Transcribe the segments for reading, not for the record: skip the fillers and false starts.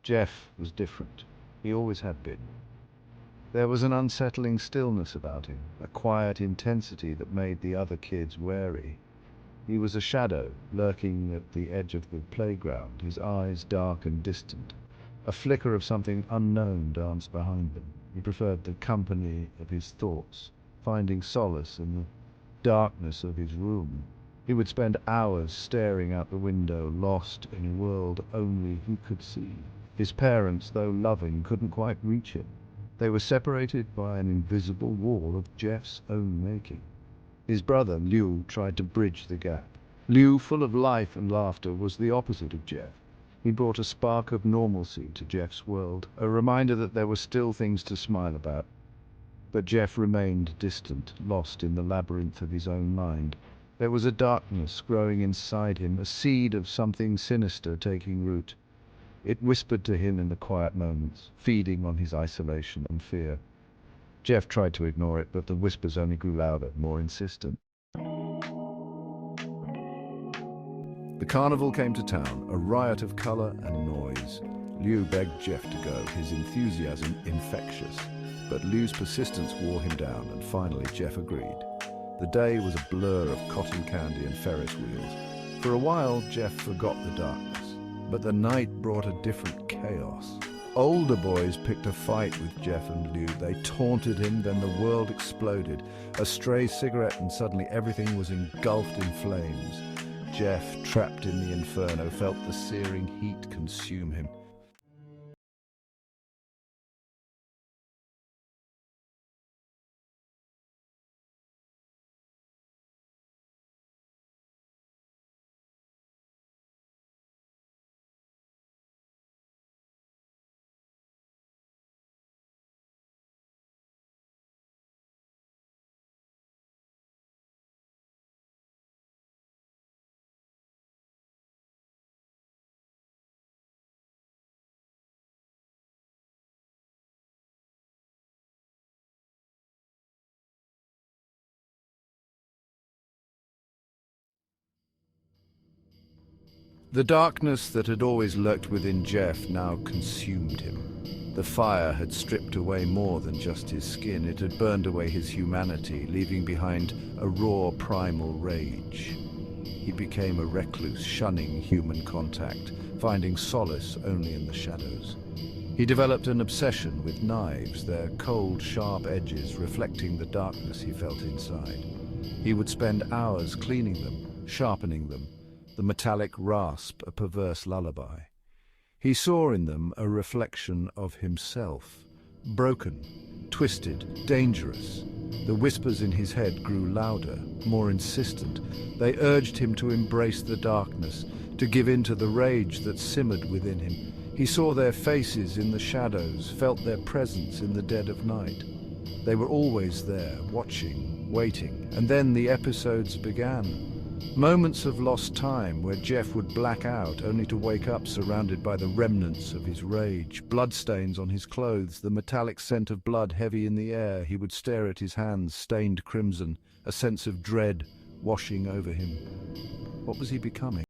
Jeff was different. He always had been. There was an unsettling stillness about him, a quiet intensity that made the other kids wary. He was a shadow, lurking at the edge of the playground, his eyes dark and distant. A flicker of something unknown danced behind them. He preferred the company of his thoughts, finding solace in the darkness of his room. He would spend hours staring out the window, lost in a world only he could see. His parents, though loving, couldn't quite reach him. They were separated by an invisible wall of Jeff's own making. His brother, Liu, tried to bridge the gap. Liu, full of life and laughter, was the opposite of Jeff. He brought a spark of normalcy to Jeff's world, a reminder that there were still things to smile about. But Jeff remained distant, lost in the labyrinth of his own mind. There was a darkness growing inside him, a seed of something sinister taking root. It whispered to him in the quiet moments, feeding on his isolation and fear. Jeff tried to ignore it, but the whispers only grew louder, more insistent. The carnival came to town, a riot of color and noise. Liu begged Jeff to go, his enthusiasm infectious. But Liu's persistence wore him down, and finally Jeff agreed. The day was a blur of cotton candy and Ferris wheels. For a while, Jeff forgot the darkness, but the night brought a different chaos. Older boys picked a fight with Jeff and Liu. They taunted him, then the world exploded. A stray cigarette and suddenly everything was engulfed in flames. Jeff, trapped in the inferno, felt the searing heat consume him. The darkness that had always lurked within Jeff now consumed him. The fire had stripped away more than just his skin. It had burned away his humanity, leaving behind a raw primal rage. He became a recluse, shunning human contact, finding solace only in the shadows. He developed an obsession with knives, their cold, sharp edges reflecting the darkness he felt inside. He would spend hours cleaning them, sharpening them, the metallic rasp a perverse lullaby. He saw in them a reflection of himself, broken, twisted, dangerous. The whispers in his head grew louder, more insistent. They urged him to embrace the darkness, to give in to the rage that simmered within him. He saw their faces in the shadows, felt their presence in the dead of night. They were always there, watching, waiting, and then the episodes began. Moments of lost time where Jeff would black out only to wake up surrounded by the remnants of his rage, bloodstains on his clothes, the metallic scent of blood heavy in the air. He would stare at his hands stained crimson, a sense of dread washing over him. What was he becoming?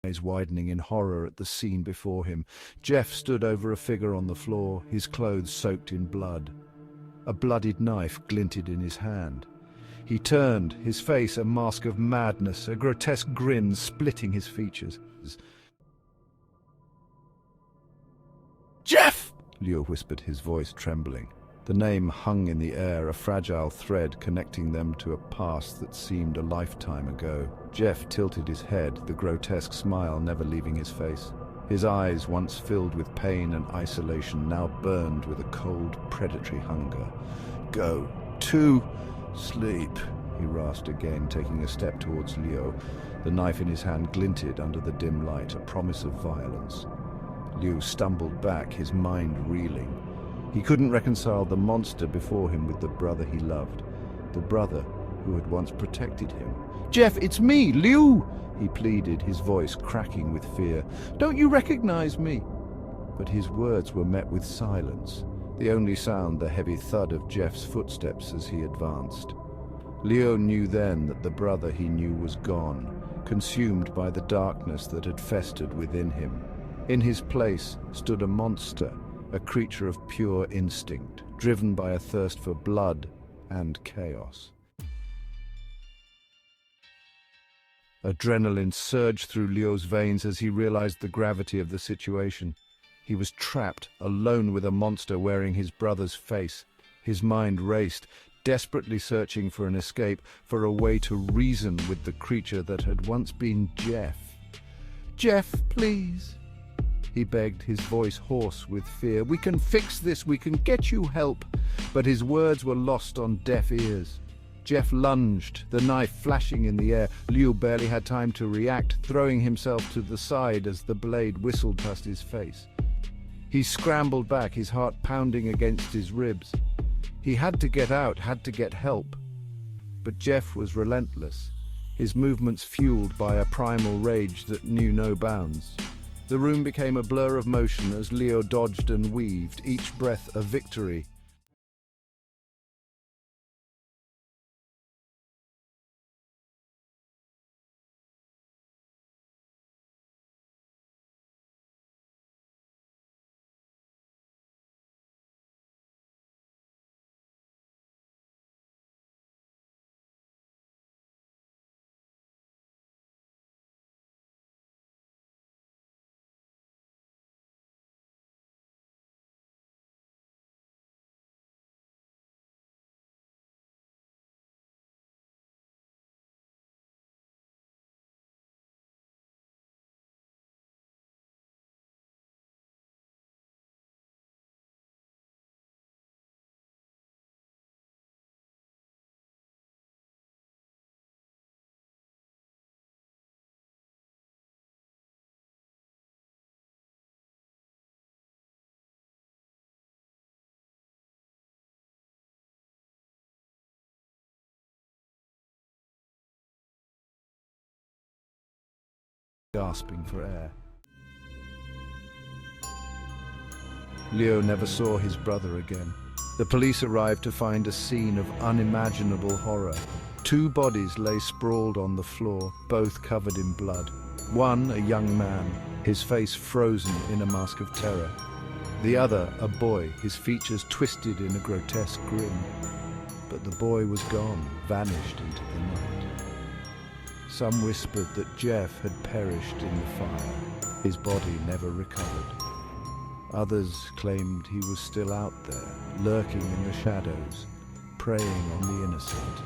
eyes widening in horror at the scene before him. Jeff stood over a figure on the floor, his clothes soaked in blood. A bloodied knife glinted in his hand. He turned, his face a mask of madness, a grotesque grin splitting his features. "Jeff!" Liu whispered, his voice trembling. The name hung in the air, a fragile thread connecting them to a past that seemed a lifetime ago. Jeff tilted his head, the grotesque smile never leaving his face. His eyes, once filled with pain and isolation, now burned with a cold, predatory hunger. "Go to sleep," he rasped again, taking a step towards Liu. The knife in his hand glinted under the dim light, a promise of violence. Liu stumbled back, his mind reeling. He couldn't reconcile the monster before him with the brother he loved, the brother who had once protected him. "Jeff, it's me, Liu!" he pleaded, his voice cracking with fear. "Don't you recognize me?" But his words were met with silence, the only sound the heavy thud of Jeff's footsteps as he advanced. Liu knew then that the brother he knew was gone, consumed by the darkness that had festered within him. In his place stood a monster, a creature of pure instinct, driven by a thirst for blood and chaos. Adrenaline surged through Liu's veins as he realized the gravity of the situation. He was trapped, alone with a monster wearing his brother's face. His mind raced, desperately searching for an escape, for a way to reason with the creature that had once been Jeff. "Jeff, please," he begged, his voice hoarse with fear. "We can fix this, we can get you help." But his words were lost on deaf ears. Jeff lunged, the knife flashing in the air. Liu barely had time to react, throwing himself to the side as the blade whistled past his face. He scrambled back, his heart pounding against his ribs. He had to get out, had to get help. But Jeff was relentless, his movements fueled by a primal rage that knew no bounds. The room became a blur of motion as Liu dodged and weaved, each breath a victory. Gasping for air. Liu never saw his brother again. The police arrived to find a scene of unimaginable horror. Two bodies lay sprawled on the floor, both covered in blood. One, a young man, his face frozen in a mask of terror. The other, a boy, his features twisted in a grotesque grin. But the boy was gone, vanished into the night. Some whispered that Jeff had perished in the fire, his body never recovered. Others claimed he was still out there, lurking in the shadows, preying on the innocent.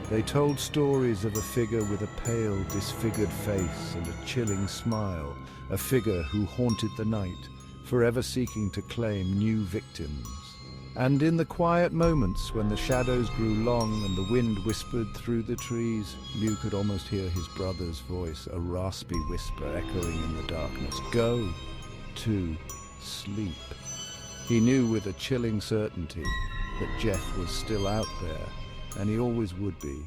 They told stories of a figure with a pale, disfigured face and a chilling smile, a figure who haunted the night, forever seeking to claim new victims. And in the quiet moments when the shadows grew long and the wind whispered through the trees, Liu could almost hear his brother's voice, a raspy whisper echoing in the darkness. "Go to sleep." He knew with a chilling certainty that Jeff was still out there, and he always would be.